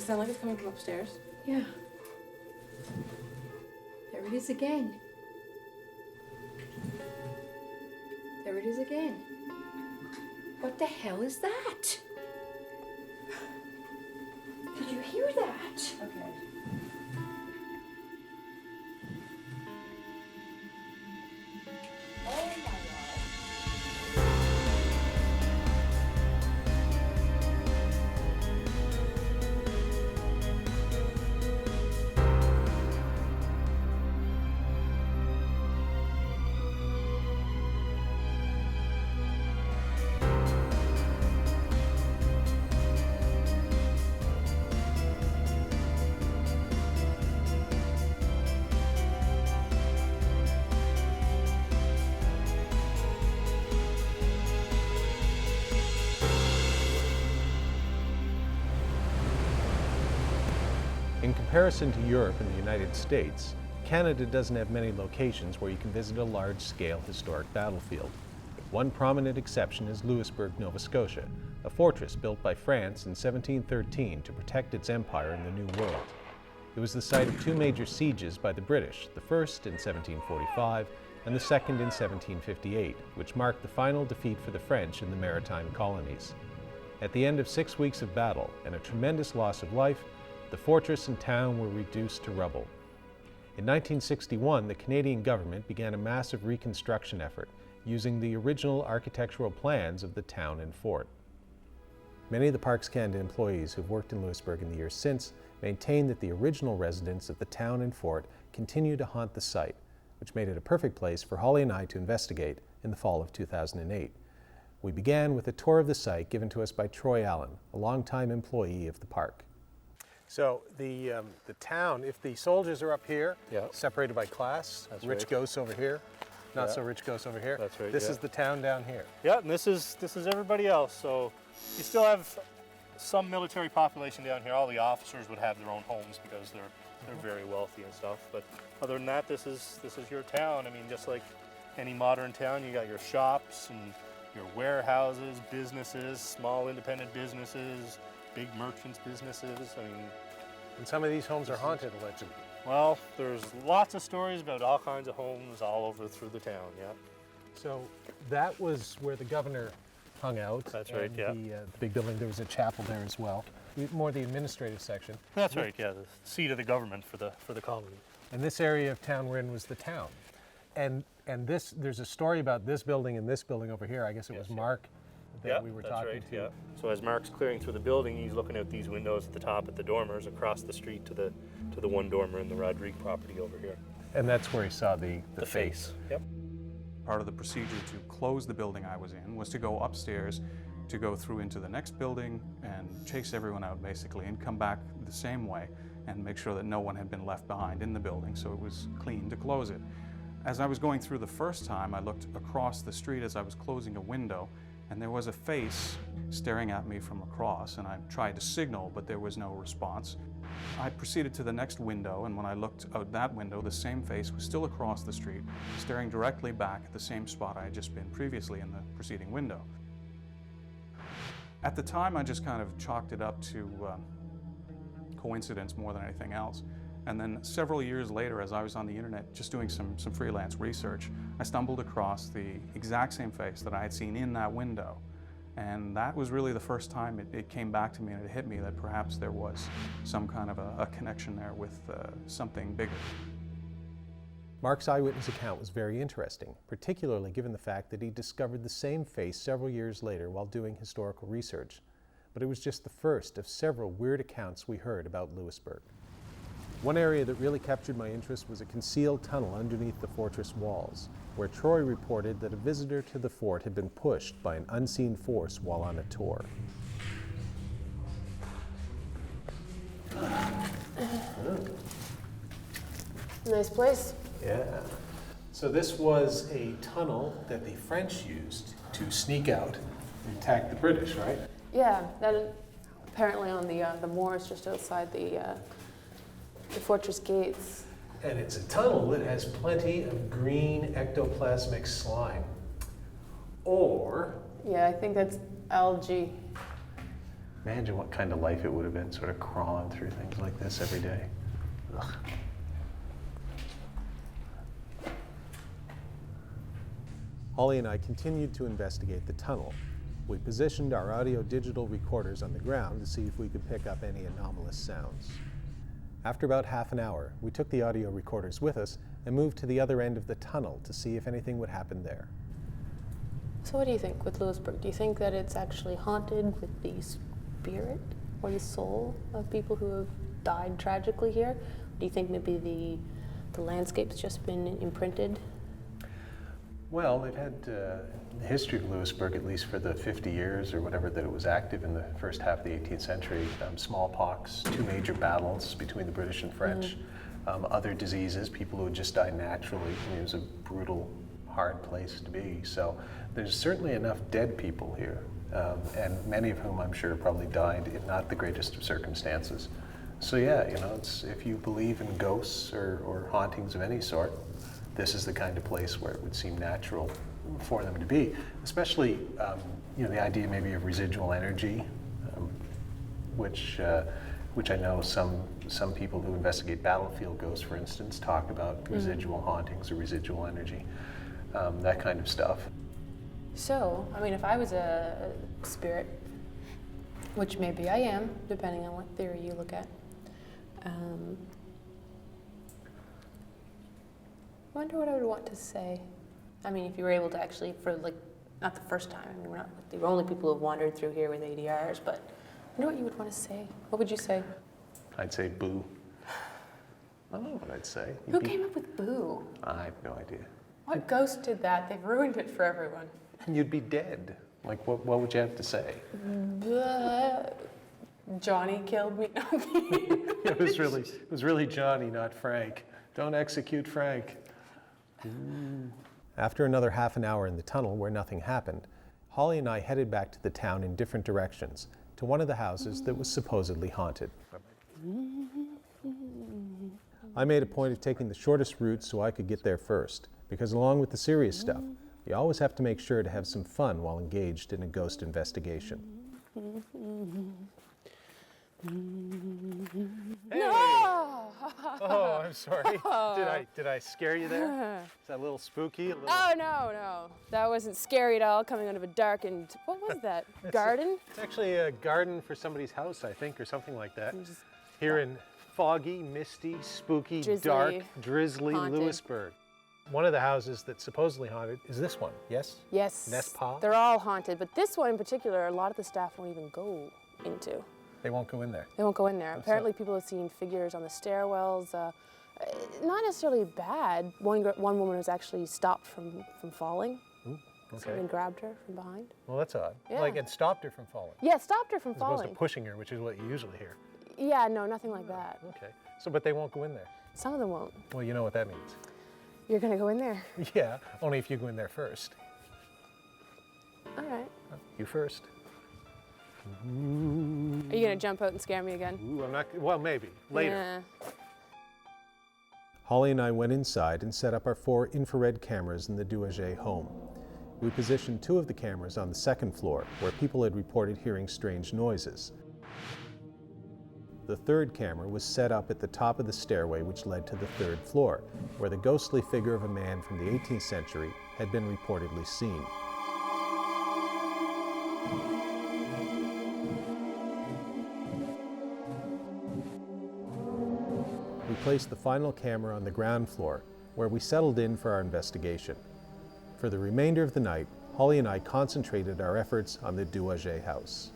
sound like it's coming from upstairs? Yeah. There it is again. There it is again. What the hell is that? Did you hear that? Okay. Oh my God. In comparison to Europe and the United States, Canada doesn't have many locations where you can visit a large-scale historic battlefield. One prominent exception is Louisbourg, Nova Scotia, a fortress built by France in 1713 to protect its empire in the New World. It was the site of two major sieges by the British, the first in 1745 and the second in 1758, which marked the final defeat for the French in the maritime colonies. At the end of 6 weeks of battle and a tremendous loss of life, the fortress and town were reduced to rubble. In 1961, the Canadian government began a massive reconstruction effort using the original architectural plans of the town and fort. Many of the Parks Canada employees who've worked in Louisbourg in the years since maintain that the original residents of the town and fort continue to haunt the site, which made it a perfect place for Holly and I to investigate in the fall of 2008. We began with a tour of the site given to us by Troy Allen, a longtime employee of the park. So the town, if the soldiers are up here, separated by class, That's rich right. ghosts over here, not so rich ghosts over here. That's right, This is the town down here. Yeah, and this is everybody else. So you still have some military population down here. All the officers would have their own homes because they're very wealthy and stuff. But other than that, this is your town. I mean, just like any modern town, you got your shops and your warehouses, businesses, small independent businesses, big merchants' businesses. I mean, And some of these homes are haunted, allegedly. well, there's lots of stories about all kinds of homes all over through the town. Yeah. So that was where the governor hung out. That's right, and yeah. The big building, there was a chapel there as well. More the administrative section. That's right. Yeah, the seat of the government for the colony. And this area of town we're in was the town. And this, there's a story about this building and this building over here. I guess it was Mark that we were talking to. Yeah. So as Mark's clearing through the building, he's looking out these windows at the top at the dormers across the street to the one dormer in the Rodrigue property over here. And that's where he saw the face. Yep. Part of the procedure to close the building I was in was to go upstairs, to go through into the next building and chase everyone out basically and come back the same way and make sure that no one had been left behind in the building so it was clean to close it. As I was going through the first time, I looked across the street as I was closing a window and there was a face staring at me from across, and I tried to signal, but there was no response. I proceeded to the next window, and when I looked out that window, the same face was still across the street, staring directly back at the same spot I had just been previously in the preceding window. At the time, I just kind of chalked it up to coincidence more than anything else. And then several years later, as I was on the internet just doing some freelance research, I stumbled across the exact same face that I had seen in that window. And that was really the first time it came back to me and it hit me that perhaps there was some kind of a connection there with something bigger. Mark's eyewitness account was very interesting, particularly given the fact that he discovered the same face several years later while doing historical research. But it was just the first of several weird accounts we heard about Louisbourg. One area that really captured my interest was a concealed tunnel underneath the fortress walls, where Troy reported that a visitor to the fort had been pushed by an unseen force while on a tour. Nice place. Yeah. So this was a tunnel that the French used to sneak out and attack the British, right? Yeah, that is apparently on the moors just outside the fortress gates. And it's a tunnel that has plenty of green ectoplasmic slime. Or... Yeah, I think that's algae. Imagine what kind of life it would have been, sort of crawling through things like this every day. Ugh. Holly and I continued to investigate the tunnel. We positioned our audio-digital recorders on the ground to see if we could pick up any anomalous sounds. After about half an hour, we took the audio recorders with us and moved to the other end of the tunnel to see if anything would happen there. So what do you think with Louisbourg? Do you think that it's actually haunted with the spirit or the soul of people who have died tragically here? Do you think maybe the landscape's just been imprinted? Well, they've had the history of Louisbourg, at least for the 50 years or whatever that it was active in the first half of the 18th century. Smallpox, 2 major battles between the British and French, other diseases, people who had just died naturally. I mean, it was a brutal, hard place to be. So there's certainly enough dead people here, and many of whom I'm sure probably died in not the greatest of circumstances. So yeah, you know, it's, if you believe in ghosts or hauntings of any sort, this is the kind of place where it would seem natural for them to be, especially you know, the idea maybe of residual energy, which I know some people who investigate battlefield ghosts, for instance, talk about residual hauntings or residual energy, that kind of stuff. So, I mean, if I was a spirit, which maybe I am, depending on what theory you look at, I wonder what I would want to say. I mean, if you were able to actually, for like, not the first time, I mean, we're not the only people who have wandered through here with ADRs, but I wonder what you would want to say. What would you say? I'd say boo. I don't know what I'd say. Who came up with boo? I have no idea. What ghost did that? They've ruined it for everyone. You'd be dead. Like, what would you have to say? Johnny killed me. It was really Johnny, not Frank. Don't execute Frank. After another half an hour in the tunnel where nothing happened, Holly and I headed back to the town in different directions, to one of the houses that was supposedly haunted. I made a point of taking the shortest route so I could get there first, because along with the serious stuff, you always have to make sure to have some fun while engaged in a ghost investigation. Hey. No! Oh, I'm sorry. Did I scare you there? Is that a little spooky? Oh, no. That wasn't scary at all, coming out of a darkened, what was that, garden? It's actually a garden for somebody's house, I think, or something like that. Here in foggy, misty, spooky, Drizzly, dark, drizzly haunted. Louisbourg. One of the houses that's supposedly haunted is this one, yes? Yes, Nespa? they're all haunted, but this one in particular, a lot of the staff won't even go into. They won't go in there. They won't go in there. What's Apparently that? people have seen figures on the stairwells. Not necessarily bad. One woman was actually stopped from falling. Ooh, okay. Someone grabbed her from behind. Well, that's odd. Yeah. Like, it stopped her from falling. Yeah, stopped her from As opposed falling. to pushing her, which is what you usually hear. Yeah, no, nothing like that. Okay. So, but they won't go in there. Some of them won't. Well, you know what that means. You're gonna go in there. Yeah, only if you go in there first. All right. You first. Are you gonna jump out and scare me again? Ooh, I'm not, well, maybe, later. Yeah. Holly and I went inside and set up our 4 infrared cameras in the Douaget home. We positioned 2 of the cameras on the 2nd floor, where people had reported hearing strange noises. The 3rd camera was set up at the top of the stairway which led to the 3rd floor, where the ghostly figure of a man from the 18th century had been reportedly seen. We placed the final camera on the ground floor, where we settled in for our investigation. For the remainder of the night, Holly and I concentrated our efforts on the Douaget house.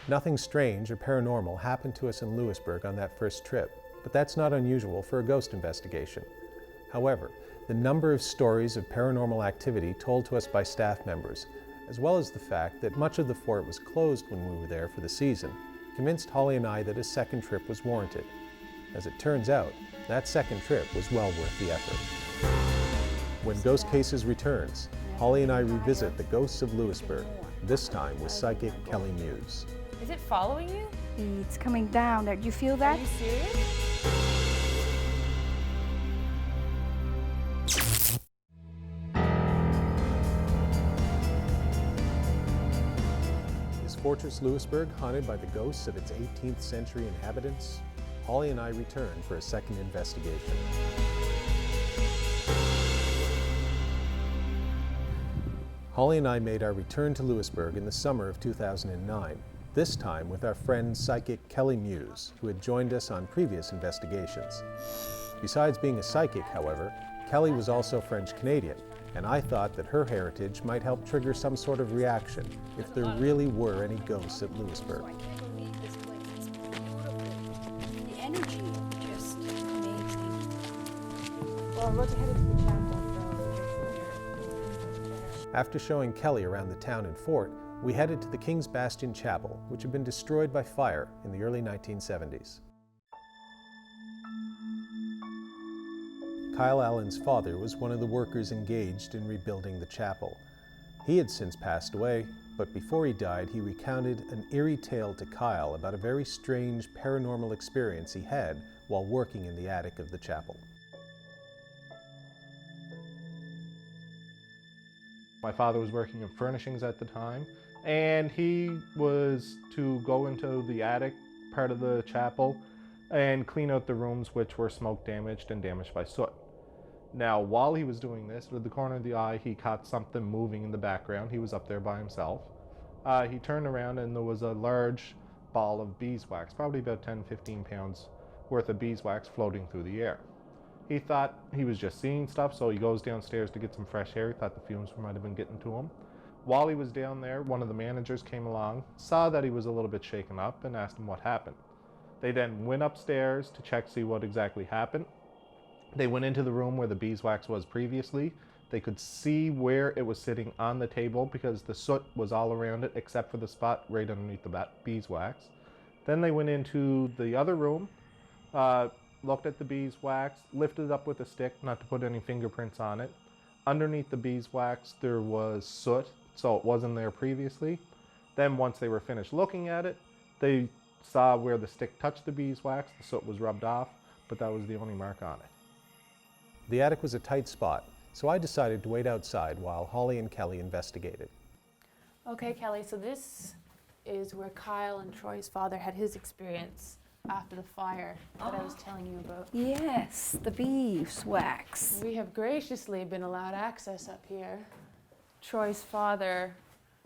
Nothing strange or paranormal happened to us in Louisbourg on that first trip, but that's not unusual for a ghost investigation. However, the number of stories of paranormal activity told to us by staff members, as well as the fact that much of the fort was closed when we were there for the season, convinced Holly and I that a second trip was warranted. As it turns out, that second trip was well worth the effort. When Ghost Cases returns, Holly and I revisit the ghosts of Louisbourg, this time with psychic Kelly Muse. Is it following you? It's coming down there. Do you feel Are that? you serious? Fortress Louisbourg haunted by the ghosts of its 18th century inhabitants? Holly and I return for a second investigation. Holly and I made our return to Louisbourg in the summer of 2009, this time with our friend psychic Kelly Muse, who had joined us on previous investigations. Besides being a psychic, however, Kelly was also French-Canadian, and I thought that her heritage might help trigger some sort of reaction if there really were any ghosts at Louisbourg. I can't believe this place. It's beautiful. The energy is just amazing. Well, I'm about to head into the chapel, so After showing Kelly around the town and fort, we headed to the King's Bastion Chapel, which had been destroyed by fire in the early 1970s. Kyle Allen's father was one of the workers engaged in rebuilding the chapel. He had since passed away, but before he died, he recounted an eerie tale to Kyle about a very strange paranormal experience he had while working in the attic of the chapel. My father was working in furnishings at the time, and he was to go into the attic part of the chapel and clean out the rooms which were smoke damaged and damaged by soot. Now, while he was doing this, with the corner of the eye, he caught something moving in the background. He was up there by himself. He turned around and there was a large ball of beeswax, probably about 10-15 pounds worth of beeswax floating through the air. He thought he was just seeing stuff, so he goes downstairs to get some fresh air. He thought the fumes might have been getting to him. While he was down there, one of the managers came along, saw that he was a little bit shaken up, and asked him what happened. They then went upstairs to check, see what exactly happened. They went into the room where the beeswax was previously. They could see where it was sitting on the table because the soot was all around it except for the spot right underneath the beeswax. Then they went into the other room, looked at the beeswax, lifted it up with a stick, not to put any fingerprints on it. Underneath the beeswax there was soot, so it wasn't there previously. Then once they were finished looking at it, they saw where the stick touched the beeswax, the soot was rubbed off, but that was the only mark on it. The attic was a tight spot, so I decided to wait outside while Holly and Kelly investigated. Okay, Kelly, so this is where Kyle and Troy's father had his experience after the fire that I was telling you about. Yes, the beeswax. We have graciously been allowed access up here. Troy's father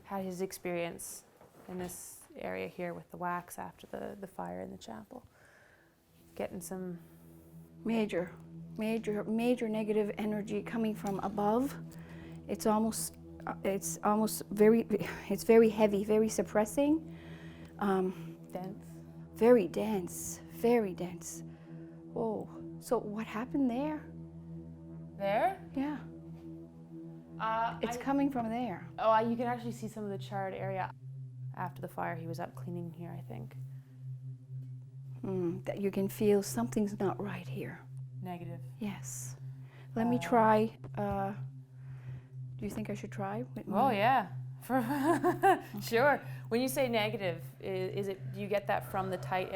had his experience in this area here with the wax after the fire in the chapel. Getting some Major negative energy coming from above. It's very heavy, very suppressing. dense. Very dense, very dense. Whoa, so what happened there? There? Yeah, it's coming from there. Oh, you can actually see some of the charred area. After the fire, he was up cleaning here, I think. That you can feel something's not right here. Negative. Yes. Let me try. Do you think I should try? Oh yeah, sure. When you say negative, is it? Do you get that from the tight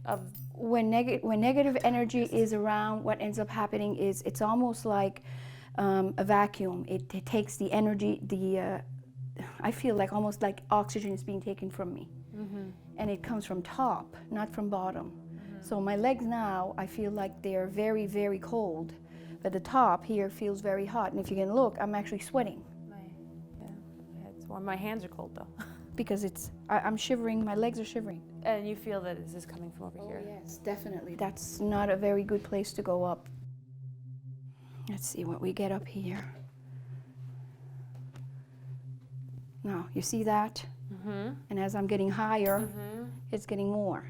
of? When negative energy is around, what ends up happening is it's almost like a vacuum. It takes the energy. I feel like almost like oxygen is being taken from me, and it comes from top, not from bottom. So my legs now, I feel like they're very, very cold, but the top here feels very hot. And if you can look, I'm actually sweating. My head's warm. My hands are cold though. Because I'm shivering, my legs are shivering. And you feel that this is coming from over here? Yes, definitely. That's not a very good place to go up. Let's see what we get up here. Now, you see that? And as I'm getting higher, it's getting more.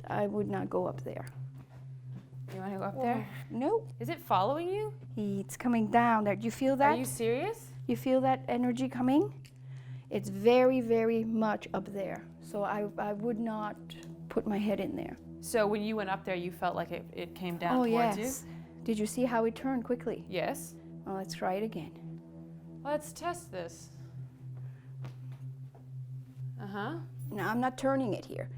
I would not go up there. You want to go up there? No. Is it following you? It's coming down there. Do you feel that? Are you serious? You feel that energy coming? It's very, very much up there. So I would not put my head in there. So when you went up there, you felt like it came down towards yes. you? Did you see how it turned quickly? Yes. Well, let's try it again. Let's test this. Now, I'm not turning it here.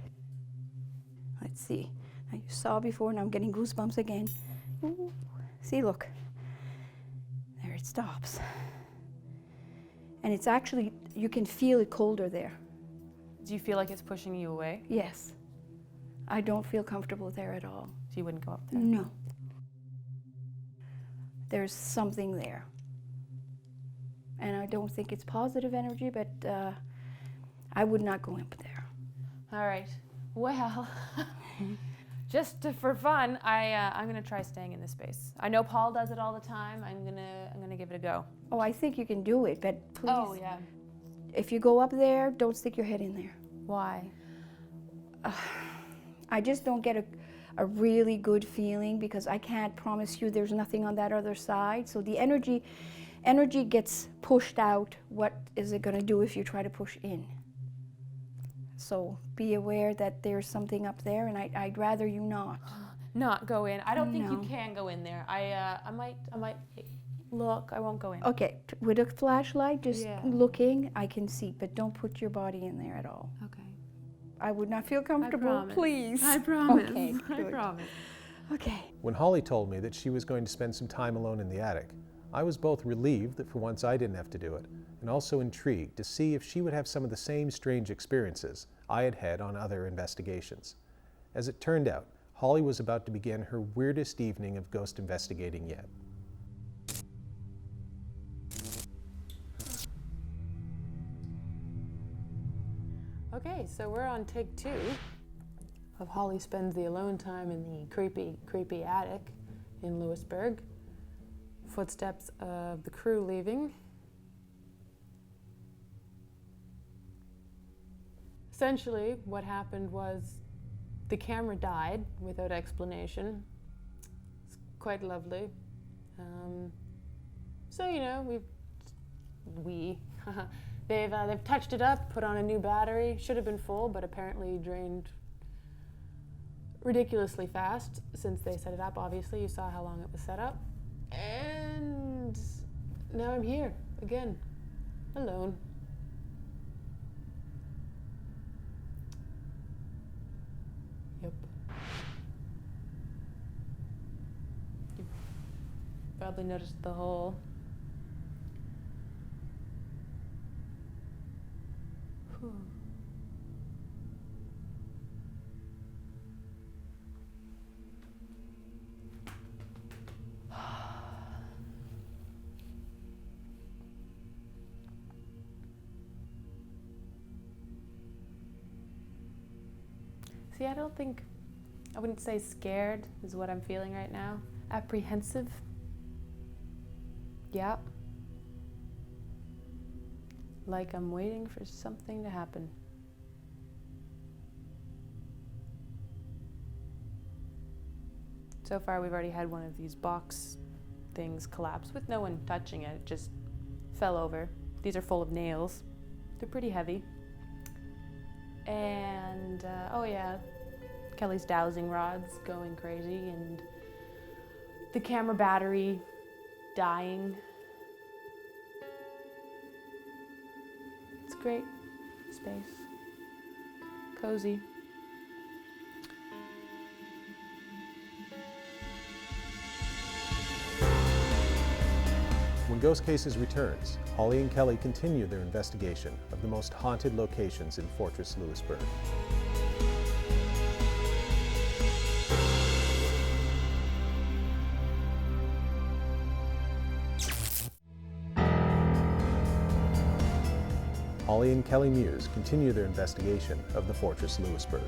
Let's see. Now, you saw before, and I'm getting goosebumps again. Ooh. See, look. There it stops. And it's actually, you can feel it colder there. Do you feel like it's pushing you away? Yes. I don't feel comfortable there at all. So you wouldn't go up there? No. There's something there. And I don't think it's positive energy, but I would not go up there. All right. Well, just for fun, I'm gonna try staying in this space. I know Paul does it all the time. I'm gonna give it a go. Oh, I think you can do it, but please, Oh yeah. if you go up there, don't stick your head in there. Why? I just don't get a really good feeling because I can't promise you there's nothing on that other side. So the energy gets pushed out. What is it going to do if you try to push in? So be aware that there's something up there, and I'd rather you not. Not go in. I don't think No. you can go in there. I might look. I won't go in. Okay, with a flashlight, just Yeah. looking, I can see, but don't put your body in there at all. Okay. I would not feel comfortable. promise. Please. I promise. Okay, I good. promise. Okay. When Holly told me that she was going to spend some time alone in the attic, I was both relieved that for once I didn't have to do it, and also intrigued to see if she would have some of the same strange experiences I had had on other investigations. As it turned out, Holly was about to begin her weirdest evening of ghost investigating yet. Okay, so we're on take 2 of Holly spends the alone time in the creepy attic in Louisbourg. Footsteps of the crew leaving. Essentially, what happened was the camera died without explanation. It's quite lovely. So you know, they've touched it up, put on a new battery. Should have been full, but apparently drained ridiculously fast since they set it up. Obviously, you saw how long it was set up. And now I'm here again, alone. Yep. You probably noticed the hole. Whew. See, I wouldn't say scared is what I'm feeling right now. Apprehensive. Yeah. Like I'm waiting for something to happen. So far, we've already had one of these box things collapse with no one touching it. It just fell over. These are full of nails. They're pretty heavy. And, oh yeah, Kelly's dowsing rods going crazy, and the camera battery dying. It's great space. Cozy. When Ghost Cases returns, Holly and Kelly continue their investigation of the most haunted locations in Fortress Louisbourg. Holly and Kelly Muse continue their investigation of the Fortress Louisbourg.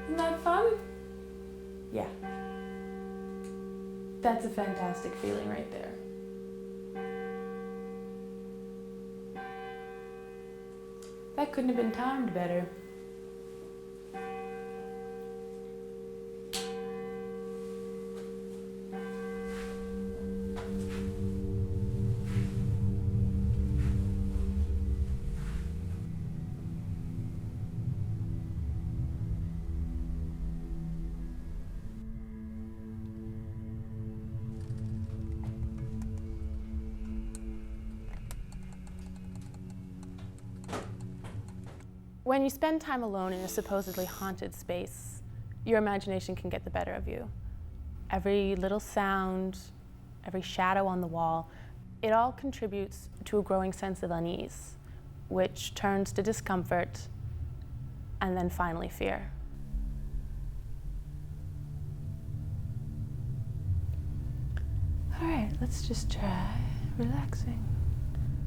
Isn't that fun? Yeah. That's a fantastic feeling right there. That couldn't have been timed better. When you spend time alone in a supposedly haunted space, your imagination can get the better of you. Every little sound, every shadow on the wall, it all contributes to a growing sense of unease, which turns to discomfort and then finally fear. All right, let's just try relaxing.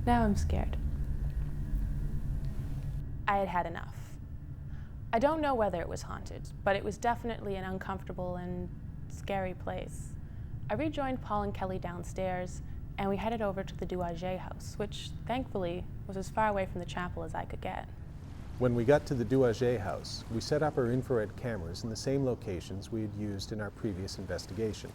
Now I'm scared. I had had enough. I don't know whether it was haunted, but it was definitely an uncomfortable and scary place. I rejoined Paul and Kelly downstairs, and we headed over to the Douaget house, which thankfully was as far away from the chapel as I could get. When we got to the Douaget house, we set up our infrared cameras in the same locations we had used in our previous investigation.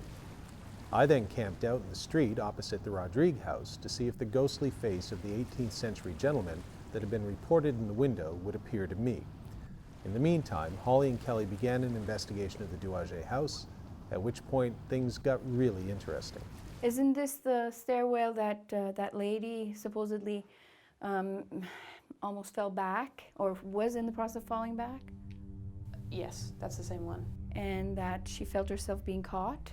I then camped out in the street opposite the Rodrigue house to see if the ghostly face of the 18th century gentleman that had been reported in the window would appear to me. In the meantime, Holly and Kelly began an investigation of the Douaget house, at which point things got really interesting. Isn't this the stairwell that that lady supposedly almost fell back, or was in the process of falling back, Yes, that's the same one. and that she felt herself being caught?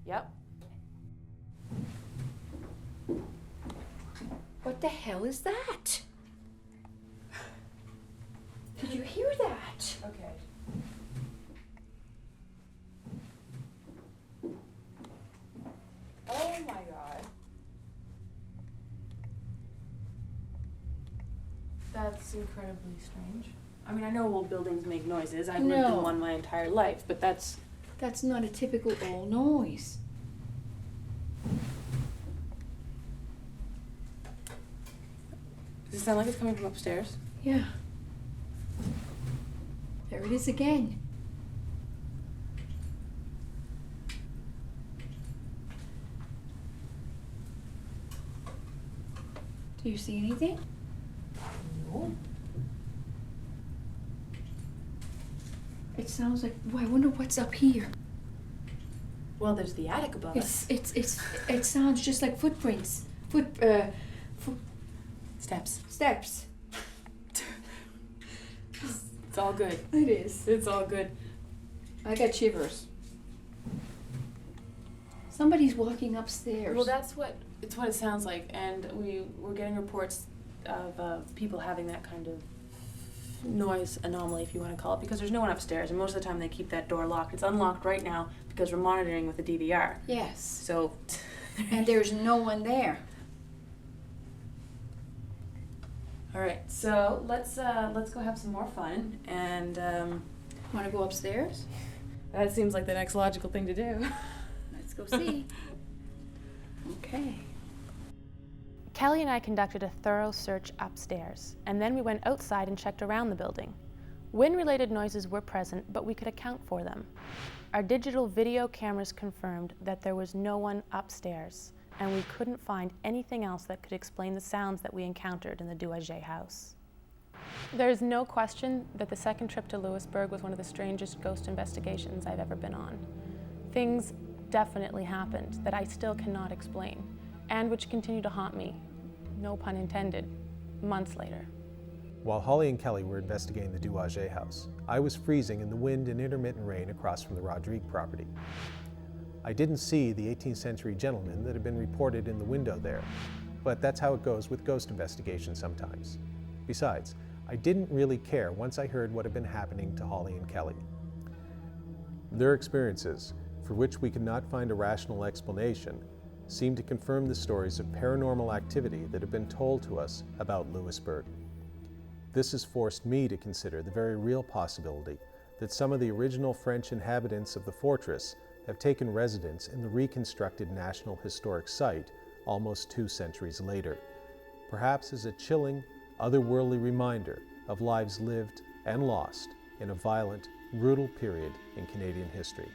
Yep. What the hell is that? Did you hear that? Okay. Oh my God. That's incredibly strange. I mean, I know old buildings make noises. I've lived in No. one my entire life, but that's... That's not a typical old noise. Does it sound like it's coming from upstairs? Yeah. There it is again. Do you see anything? No. It sounds like, oh, I wonder what's up here. Well, there's the attic above us. It sounds just like footprints. Steps. Steps. It's all good. It is. It's all good. I got shivers. Somebody's walking upstairs. Well, it's what it sounds like, and we're getting reports of people having that kind of noise anomaly, if you want to call it, because there's no one upstairs, and most of the time they keep that door locked. It's unlocked right now because we're monitoring with the DVR. Yes. So, And there's no one there. all right. So let's go have some more fun, and Want to go upstairs? that seems like the next logical thing to do. Let's go see. Okay. Kelly and I conducted a thorough search upstairs, and then we went outside and checked around the building. Wind-related noises were present, but we could account for them. Our digital video cameras confirmed that there was no one upstairs, and we couldn't find anything else that could explain the sounds that we encountered in the Douaget house. There is no question that the second trip to Louisbourg was one of the strangest ghost investigations I've ever been on. Things definitely happened that I still cannot explain, and which continue to haunt me, no pun intended, months later. While Holly and Kelly were investigating the Douaget house, I was freezing in the wind and intermittent rain across from the Rodrigue property. I didn't see the 18th century gentleman that had been reported in the window there, but that's how it goes with ghost investigations sometimes. Besides, I didn't really care once I heard what had been happening to Holly and Kelly. Their experiences, for which we could not find a rational explanation, seemed to confirm the stories of paranormal activity that have been told to us about Louisbourg. This has forced me to consider the very real possibility that some of the original French inhabitants of the fortress have taken residence in the reconstructed National Historic Site almost 2 centuries later, perhaps as a chilling, otherworldly reminder of lives lived and lost in a violent, brutal period in Canadian history.